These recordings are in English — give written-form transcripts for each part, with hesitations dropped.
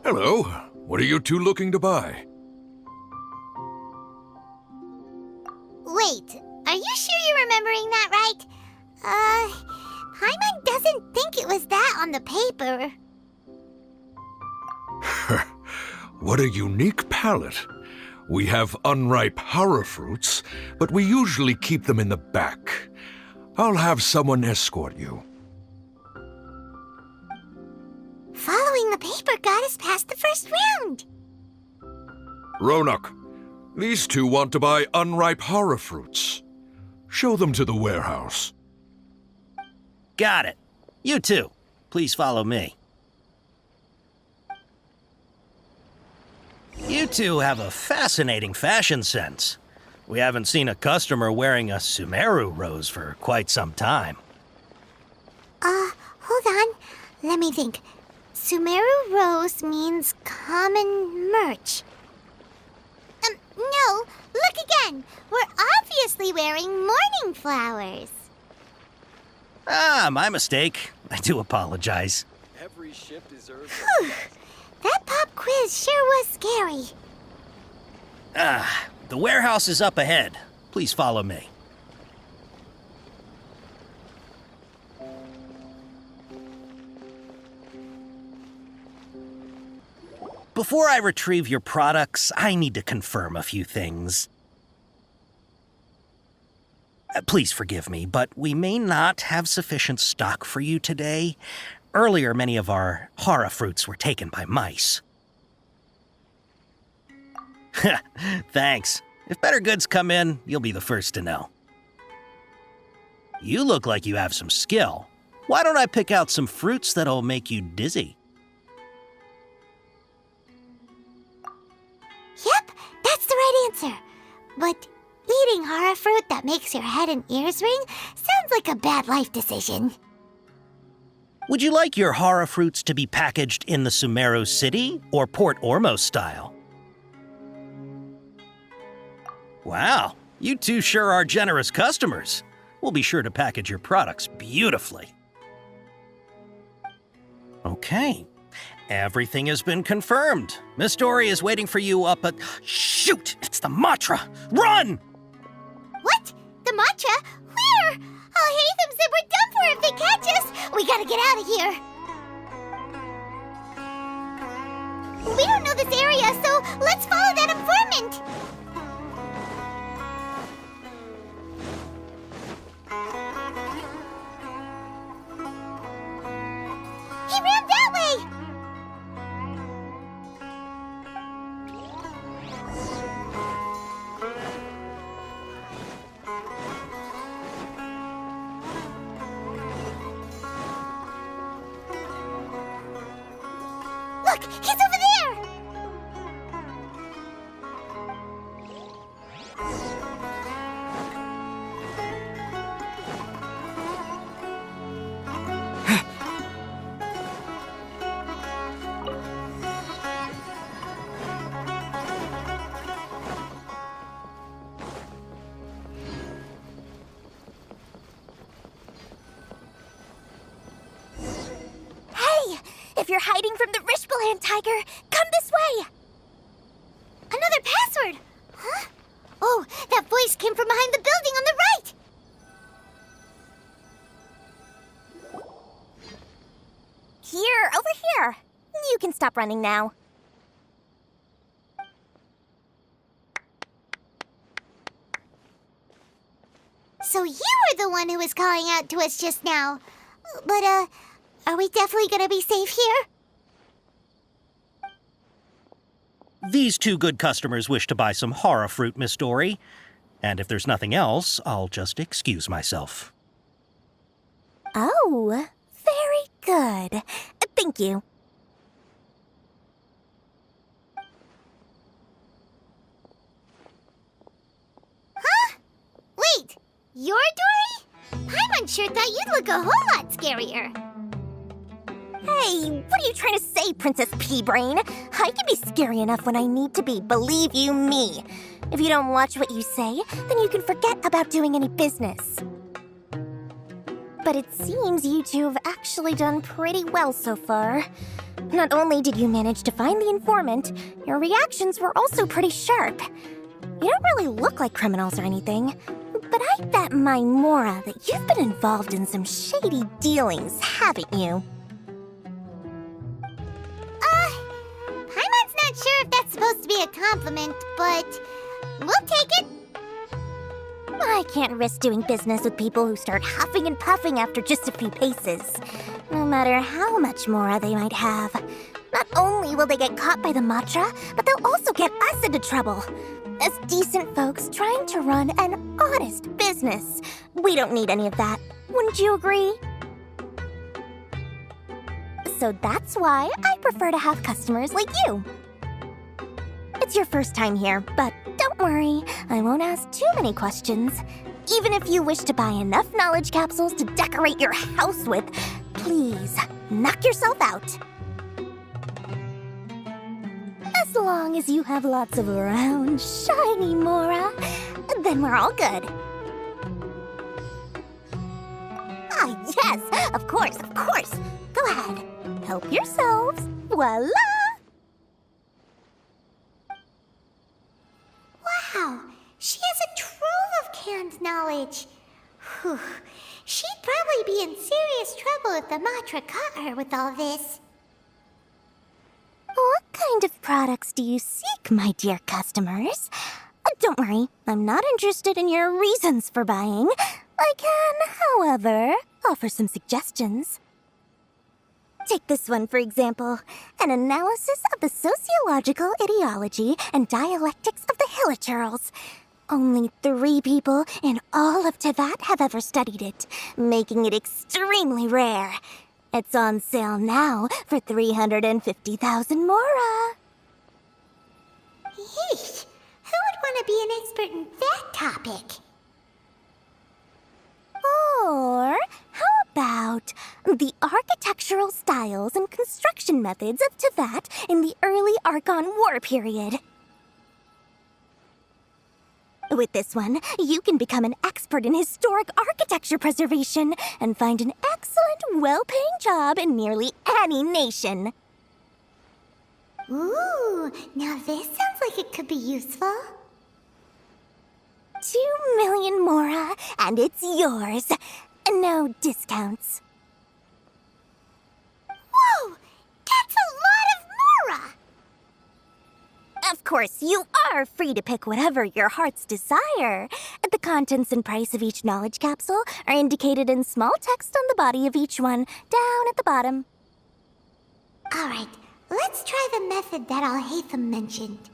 Hello. What are you two looking to buy? Wait, are you sure you're remembering that right? Paimon doesn't think it was that on the paper. What a unique palate. We have unripe horror fruits, but we usually keep them in the back. I'll have someone escort you. Following the paper got us past the first round. Ronak, these two want to buy unripe horror fruits. Show them to the warehouse. Got it. You two, please follow me. You two have a fascinating fashion sense. We haven't seen a customer wearing a Sumeru rose for quite some time. Hold on. Let me think. Sumeru Rose means common merch. No, look again. We're obviously wearing morning flowers. Ah, my mistake. I do apologize. Every ship deserves. Whew. That pop quiz sure was scary. The warehouse is up ahead. Please follow me. Before I retrieve your products, I need to confirm a few things. Please forgive me, but we may not have sufficient stock for you today. Earlier, many of our hara fruits were taken by mice. Thanks. If better goods come in, you'll be the first to know. You look like you have some skill. Why don't I pick out some fruits that'll make you dizzy? Yep, that's the right answer. But eating hara fruit that makes your head and ears ring sounds like a bad life decision. Would you like your hara fruits to be packaged in the Sumeru City or Port Ormos style? Wow, you two sure are generous customers. We'll be sure to package your products beautifully. Okay, everything has been confirmed. Miss Dory is waiting for you up at... Shoot! It's the Matra! Run! What? The matcha? Where? Hatham said we're done for if they catch us. We gotta get out of here. We don't know this area, so let's follow that informant. He ran that way! Look, he's over there! If you're hiding from the Rishbaland tiger, come this way! Another password! Huh? Oh, that voice came from behind the building on the right! Here, over here. You can stop running now. So you were the one who was calling out to us just now. But, are we definitely gonna be safe here? These two good customers wish to buy some hara fruit, Miss Dory. And if there's nothing else, I'll just excuse myself. Oh, very good. Thank you. Huh? Wait, you're Dory? Paimon sure thought you'd look a whole lot scarier. Hey, what are you trying to say, Princess Pea-Brain? I can be scary enough when I need to be, believe you me. If you don't watch what you say, then you can forget about doing any business. But it seems you two have actually done pretty well so far. Not only did you manage to find the informant, your reactions were also pretty sharp. You don't really look like criminals or anything, but I bet my Mora that you've been involved in some shady dealings, haven't you? Paimon's not sure if that's supposed to be a compliment, but we'll take it. I can't risk doing business with people who start huffing and puffing after just a few paces, no matter how much Mora they might have. Not only will they get caught by the Matra, but they'll also get us into trouble. As decent folks trying to run an honest business, we don't need any of that. Wouldn't you agree? So that's why I prefer to have customers like you. It's your first time here, but don't worry, I won't ask too many questions. Even if you wish to buy enough knowledge capsules to decorate your house with, please, knock yourself out. As long as you have lots of round, shiny Mora, then we're all good. Ah, yes, of course, of course. Go ahead, help yourselves. Voila! Wow, she has a trove of canned knowledge. Whew. She'd probably be in serious trouble if the Matra caught her with all this. What kind of products do you seek, my dear customers? Don't worry, I'm not interested in your reasons for buying. I can, however, offer some suggestions. Take this one, for example. An analysis of the sociological ideology and dialectics of the Hilichurls. Only 3 people in all of Teyvat have ever studied it, making it extremely rare. It's on sale now for 350,000 Mora. Yeesh, who would want to be an expert in that topic? Or how about the architectural styles and construction methods of Teyvat in the early Archon War period? With this one, you can become an expert in historic architecture preservation and find an excellent, well-paying job in nearly any nation. Ooh, now this sounds like it could be useful. 2 million Mora, and it's yours. No discounts. Whoa, that's a lot of Mora! Of course, you are free to pick whatever your heart's desire. The contents and price of each knowledge capsule are indicated in small text on the body of each one, down at the bottom. All right, let's try the method that Alhaitham mentioned.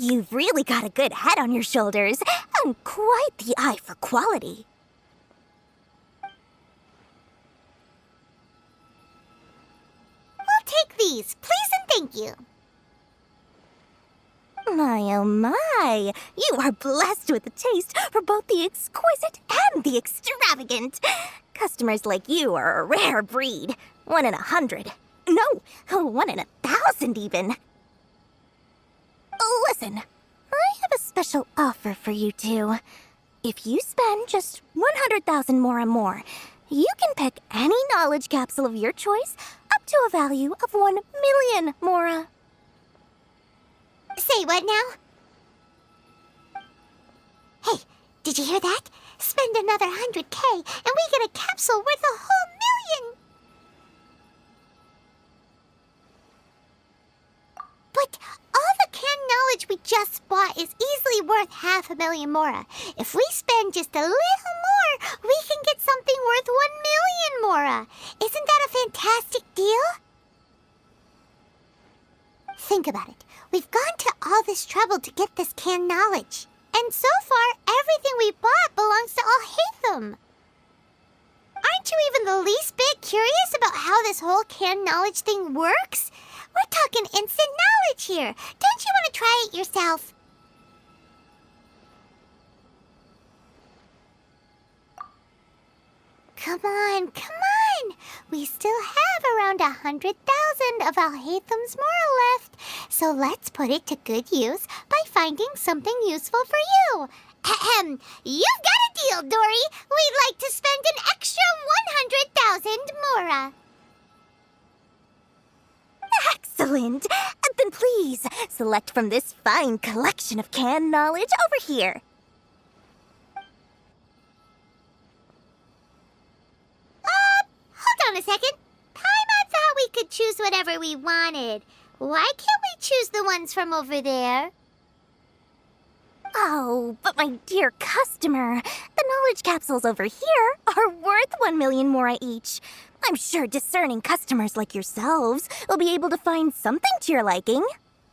You've really got a good head on your shoulders, and quite the eye for quality. We'll take these, please and thank you. My, oh my, you are blessed with a taste for both the exquisite and the extravagant. Customers like you are a rare breed. 1 in 100. No, 1 in 1,000 even. Listen, I have a special offer for you two. If you spend just 100,000 Mora more, you can pick any knowledge capsule of your choice up to a value of 1 million Mora. Say what now? Hey, did you hear that? Spend another 100K and we get a capsule worth a whole million! But all the canned knowledge we just bought is easily worth 500,000 Mora. If we spend just a little more, we can get something worth 1 million Mora. Isn't that a fantastic deal? Think about it. We've gone to all this trouble to get this canned knowledge. And so far, everything we bought belongs to Alhaitham. Aren't you even the least bit curious about how this whole canned knowledge thing works? We're talking instant knowledge here. Don't you want to try it yourself? Come on, come on! We still have around 100,000 of Alhatham's Mora left, so let's put it to good use by finding something useful for you. Ahem! You've got a deal, Dory! We'd like to spend an extra 100,000 Mora. Excellent! Then please, select from this fine collection of canned knowledge over here. Hold on a second. Paimon thought we could choose whatever we wanted. Why can't we choose the ones from over there? Oh, but my dear customer, the knowledge capsules over here are worth 1 million Mora each. I'm sure discerning customers like yourselves will be able to find something to your liking.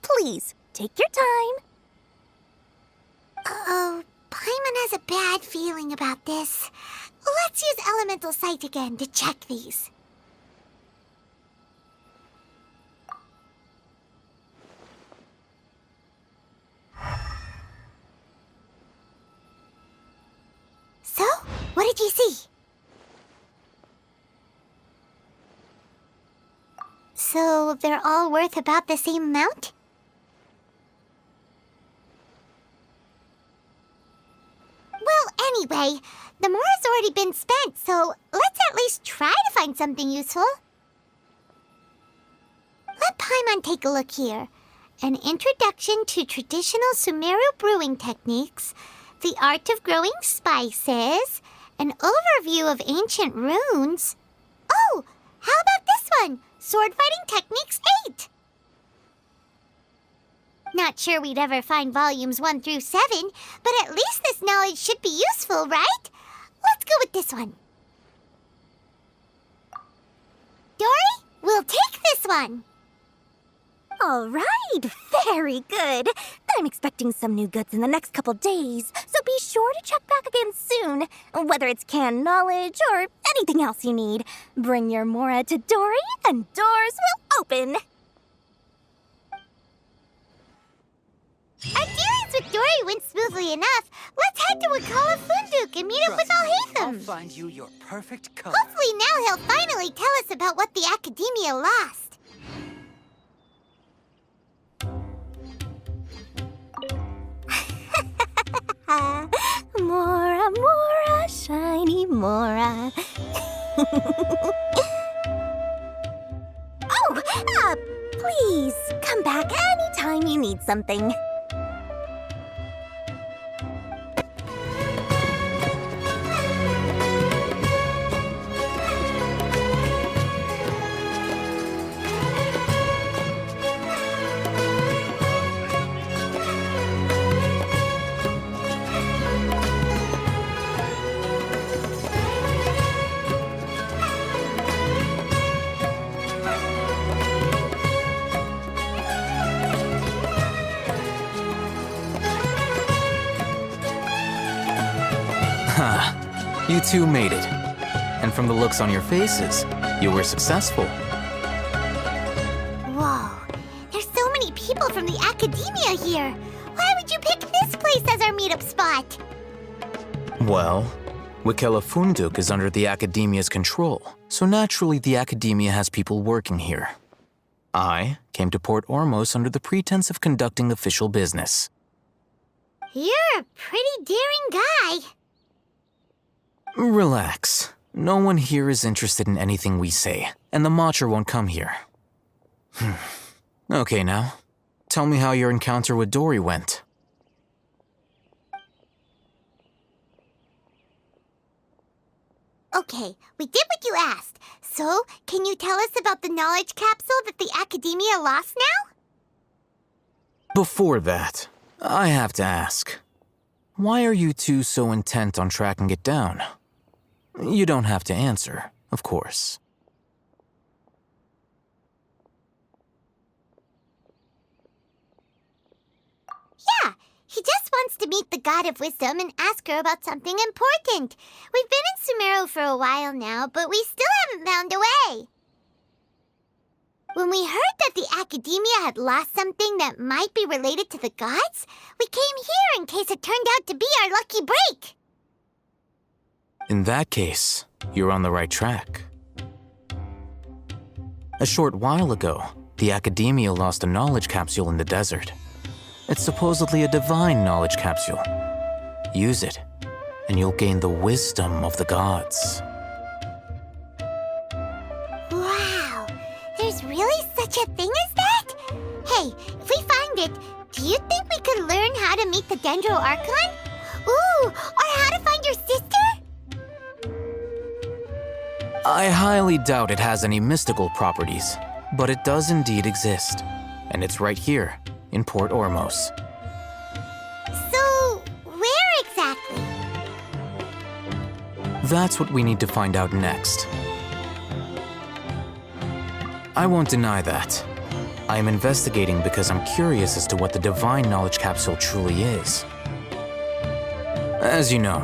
Please, take your time. Uh-oh, Paimon has a bad feeling about this. Let's use Elemental Sight again to check these. So, what did you see? So, they're all worth about the same amount? Well, anyway, the Mora's already been spent, so let's at least try to find something useful. Let Paimon take a look here. An introduction to traditional Sumeru brewing techniques, the art of growing spices, an overview of ancient runes. Oh, how about this one? Sword Fighting Techniques 8. Not sure we'd ever find volumes 1 through 7, but at least this knowledge should be useful, right? Let's go with this one. Dory, we'll take this one. All right, very good. I'm expecting some new goods in the next couple days, so be sure to check back again soon. Whether it's canned knowledge or anything else you need, bring your Mora to Dory and doors will open. Our dealings with Dory went smoothly enough. Let's head to Wakala Funduk and meet up with I'll Alhatham. find you your perfect color. Hopefully now he'll finally tell us about what the Academia lost. Mora, Mora, shiny Mora. Please, come back anytime you need something. You two made it. And from the looks on your faces, you were successful. Whoa, there's so many people from the Academia here. Why would you pick this place as our meetup spot? Well, Wakela Funduk is under the Academia's control, so naturally the Academia has people working here. I came to Port Ormos under the pretense of conducting official business. You're a pretty daring guy. Relax. No one here is interested in anything we say, and the Matcher won't come here. Okay now, tell me how your encounter with Dory went. Okay, we did what you asked. So, can you tell us about the knowledge capsule that the Academia lost now? Before that, I have to ask, why are you two so intent on tracking it down? You don't have to answer, of course. Yeah, he just wants to meet the God of Wisdom and ask her about something important. We've been in Sumeru for a while now, but we still haven't found a way. When we heard that the Academia had lost something that might be related to the gods, we came here in case it turned out to be our lucky break. In that case, you're on the right track. A short while ago, the Academia lost a knowledge capsule in the desert. It's supposedly a divine knowledge capsule. Use it, and you'll gain the wisdom of the gods. Wow, there's really such a thing as that? Hey, if we find it, do you think we could learn how to meet the Sumeru Archon? Ooh, or how to find your sister? I highly doubt it has any mystical properties, but it does indeed exist. And it's right here, in Port Ormos. So, where exactly? That's what we need to find out next. I won't deny that. I am investigating because I'm curious as to what the divine knowledge capsule truly is. As you know,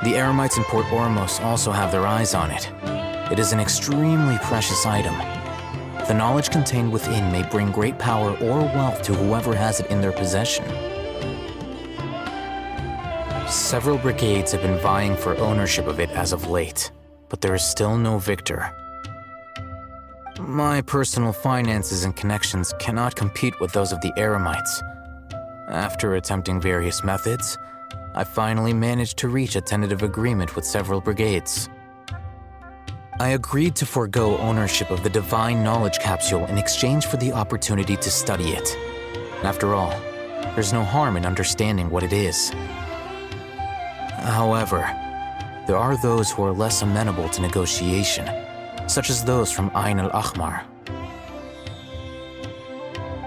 the Eremites in Port Ormos also have their eyes on it. It is an extremely precious item. The knowledge contained within may bring great power or wealth to whoever has it in their possession. Several brigades have been vying for ownership of it as of late, but there is still no victor. My personal finances and connections cannot compete with those of the Eremites. After attempting various methods, I finally managed to reach a tentative agreement with several brigades. I agreed to forego ownership of the divine knowledge capsule in exchange for the opportunity to study it. After all, there's no harm in understanding what it is. However, there are those who are less amenable to negotiation, such as those from Ain al-Ahmar.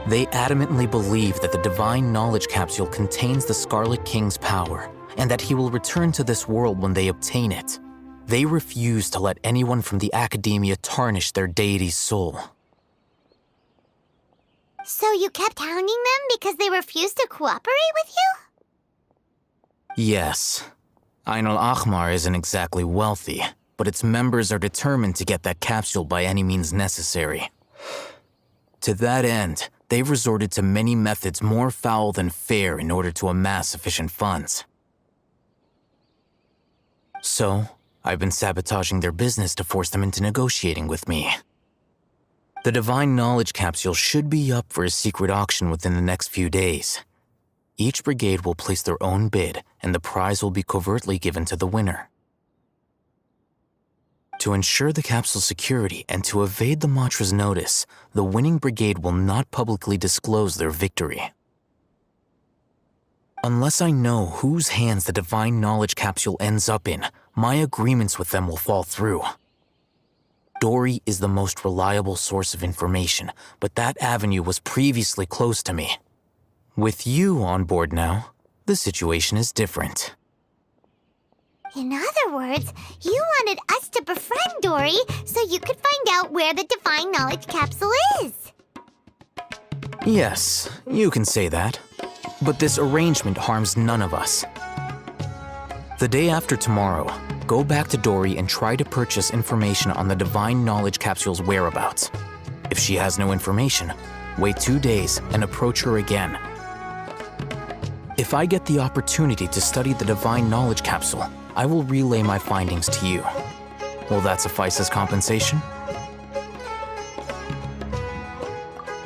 They adamantly believe that the divine knowledge capsule contains the Scarlet King's power, and that he will return to this world when they obtain it. They refuse to let anyone from the Academia tarnish their deity's soul. So you kept hounding them because they refused to cooperate with you? Yes. Ain al-Ahmar isn't exactly wealthy, but its members are determined to get that capsule by any means necessary. To that end, they've resorted to many methods more foul than fair in order to amass sufficient funds. So, I've been sabotaging their business to force them into negotiating with me. The divine knowledge capsule should be up for a secret auction within the next few days. Each brigade will place their own bid, and the prize will be covertly given to the winner. To ensure the capsule's security and to evade the Matra's notice, the winning brigade will not publicly disclose their victory. Unless I know whose hands the divine knowledge capsule ends up in, my agreements with them will fall through. Dory is the most reliable source of information, but that avenue was previously closed to me. With you on board now, the situation is different. In other words, you wanted us to befriend Dory so you could find out where the divine knowledge capsule is. Yes, you can say that. But this arrangement harms none of us. The day after tomorrow, go back to Dory and try to purchase information on the divine knowledge capsule's whereabouts. If she has no information, wait 2 days and approach her again. If I get the opportunity to study the divine knowledge capsule, I will relay my findings to you. Will that suffice as compensation?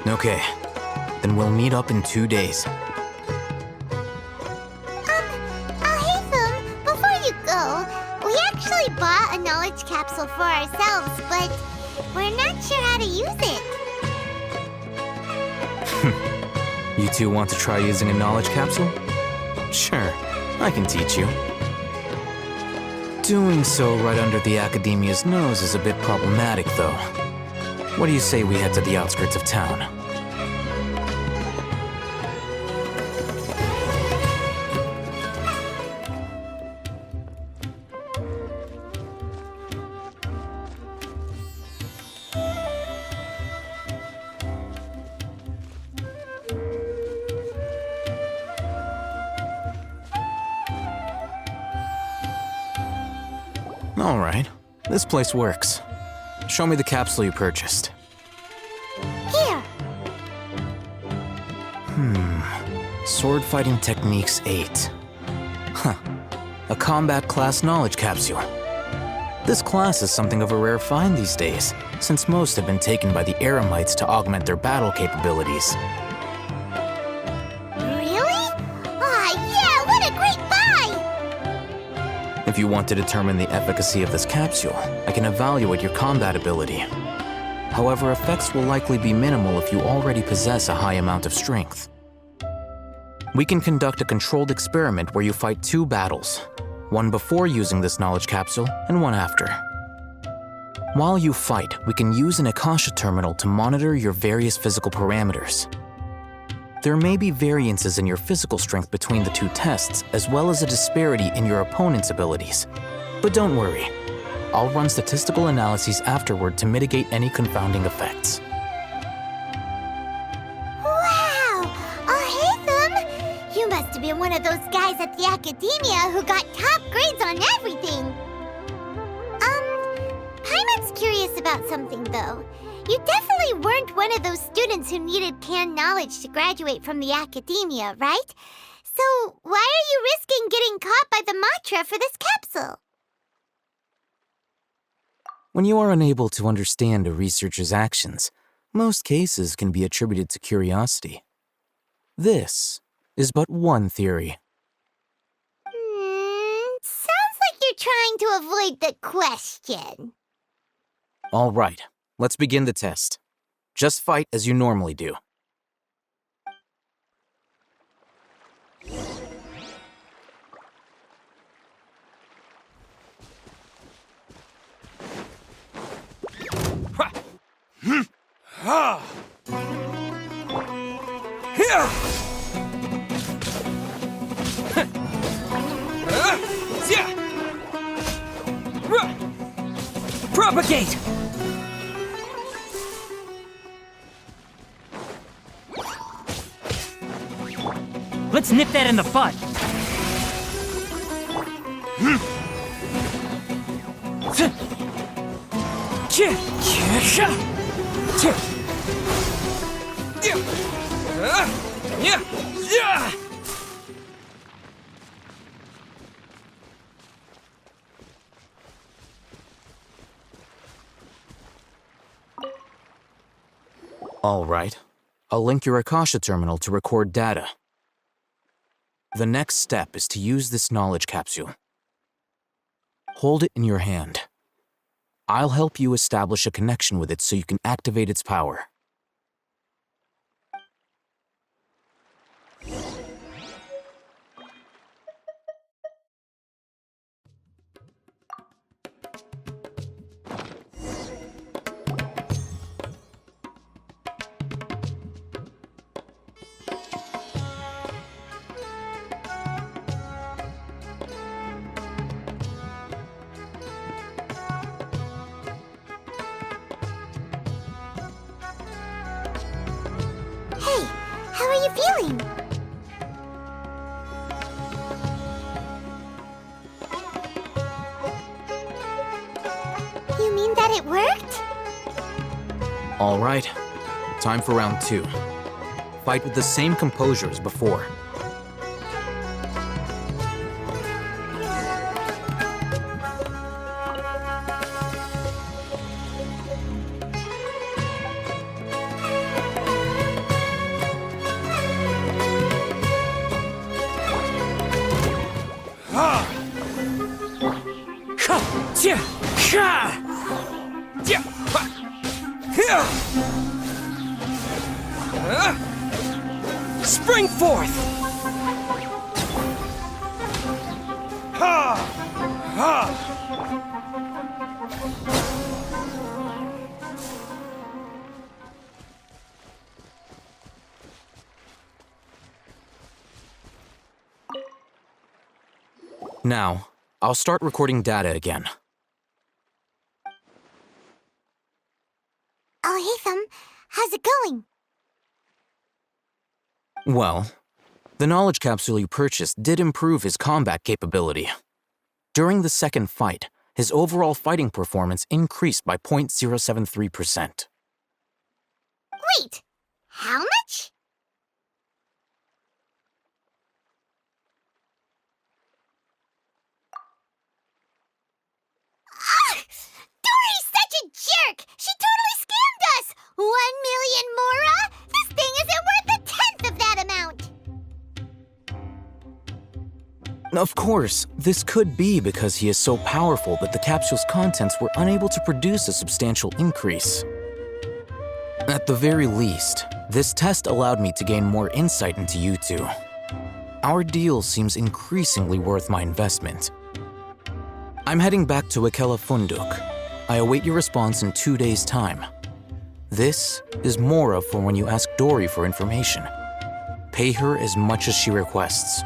Okay, then we'll meet up in 2 days. We actually bought a knowledge capsule for ourselves, but we're not sure how to use it. You two want to try using a knowledge capsule? Sure, I can teach you. Doing so right under the Academia's nose is a bit problematic, though. What do you say we head to the outskirts of town? All right, this place works. Show me the capsule you purchased. Here. Sword Fighting Techniques 8. Huh. A combat class knowledge capsule. This class is something of a rare find these days, since most have been taken by the Eremites to augment their battle capabilities. Really? Aw, yeah, what a great buy! If you want to determine the efficacy of this capsule, I can evaluate your combat ability. However, effects will likely be minimal if you already possess a high amount of strength. We can conduct a controlled experiment where you fight 2 battles, one before using this knowledge capsule and one after. While you fight, we can use an Akasha terminal to monitor your various physical parameters. There may be variances in your physical strength between the 2 tests, as well as a disparity in your opponent's abilities. But don't worry, I'll run statistical analyses afterward to mitigate any confounding effects. Wow! You must have been one of those guys at the academia who got top grades on everything. Paimon's curious about something, though. You definitely weren't one of those students who needed canned knowledge to graduate from the academia, right? So why are you risking getting caught by the mantra for this capsule? When you are unable to understand a researcher's actions, most cases can be attributed to curiosity. This is but one theory. Sounds like you're trying to avoid the question. All right, let's begin the test. Just fight as you normally do. Propagate! Let's nip that in the bud. All right, I'll link your Akasha terminal to record data. The next step is to use this knowledge capsule. Hold it in your hand. I'll help you establish a connection with it so you can activate its power. Hey, how are you feeling? You mean that it worked? All right, time for round 2. Fight with the same composure as before. Spring forth! Now, I'll start recording data again. Alhaitham, how's it going? Well, the knowledge capsule you purchased did improve his combat capability. During the second fight, his overall fighting performance increased by 0.073%. Wait, how much? Dory's such a jerk! She totally scammed us! 1 million Mora? This thing isn't worth a tenth of that amount! Of course, this could be because he is so powerful that the capsule's contents were unable to produce a substantial increase. At the very least, this test allowed me to gain more insight into you two. Our deal seems increasingly worth my investment. I'm heading back to Ikela Funduk. I await your response in 2 days' time. This is Mora for when you ask Dory for information. Pay her as much as she requests.